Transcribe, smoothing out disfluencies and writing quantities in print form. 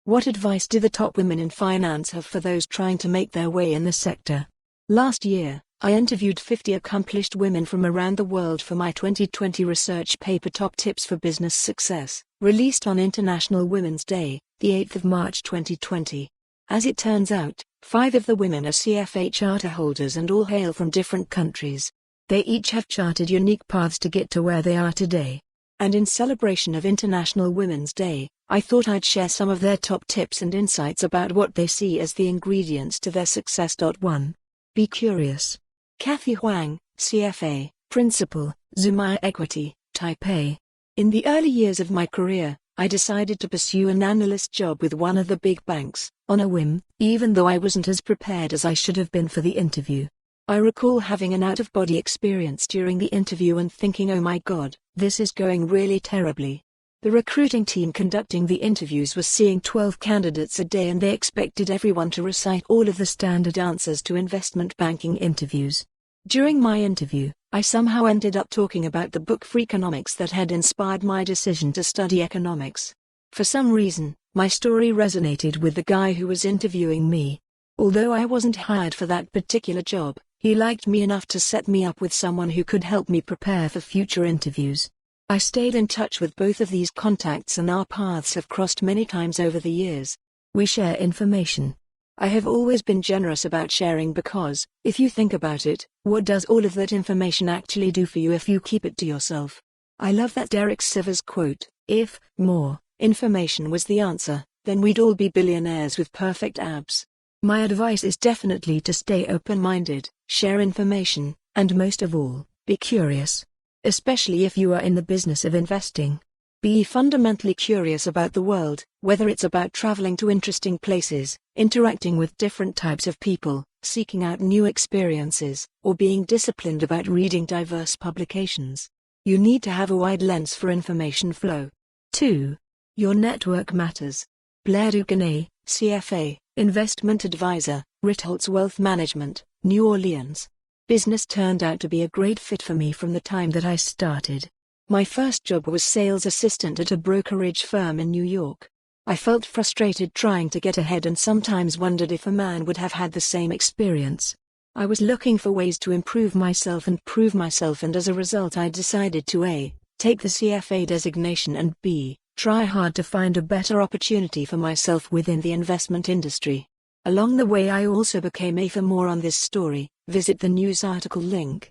What advice do the top women in finance have for those trying to make their way in the sector? Last year, I interviewed 50 accomplished women from around the world for my 2020 research paper Top Tips for Business Success, released on International Women's Day, the 8th of March 2020. As it turns out, 5 of the women are CFA charter holders and all hail from different countries. They each have charted unique paths to get to where they are today. And in celebration of International Women's Day, I thought I'd share some of their top tips and insights about what they see as the ingredients to their success. 1. Be curious. Cathy Hwang, CFA, Principal, Zumaya Equity, Taipei. In the early years of my career, I decided to pursue an analyst job with one of the big banks, on a whim, even though I wasn't as prepared as I should have been for the interview. I recall having an out-of-body experience during the interview and thinking, oh my god, this is going really terribly. The recruiting team conducting the interviews was seeing 12 candidates a day and they expected everyone to recite all of the standard answers to investment banking interviews. During my interview, I somehow ended up talking about the book Freakonomics that had inspired my decision to study economics. For some reason, my story resonated with the guy who was interviewing me. Although I wasn't hired for that particular job, he liked me enough to set me up with someone who could help me prepare for future interviews. I stayed in touch with both of these contacts and our paths have crossed many times over the years. We share information. I have always been generous about sharing because, if you think about it, what does all of that information actually do for you if you keep it to yourself? I love that Derek Sivers quote, "If more information was the answer, then we'd all be billionaires with perfect abs." My advice is definitely to stay open-minded, share information, and most of all, be curious. Especially if you are in the business of investing. Be fundamentally curious about the world, whether it's about traveling to interesting places, interacting with different types of people, seeking out new experiences, or being disciplined about reading diverse publications. You need to have a wide lens for information flow. 2. Your network matters. Blair Duganay, CFA, Investment Advisor, Ritholtz Wealth Management, New Orleans. Business turned out to be a great fit for me from the time that I started. My first job was sales assistant at a brokerage firm in New York. I felt frustrated trying to get ahead and sometimes wondered if a man would have had the same experience. I was looking for ways to improve myself and prove myself, and as a result I decided to A. Take the CFA designation and B. Try hard to find a better opportunity for myself within the investment industry. Along the way I also became A. For more on this story, visit the news article link.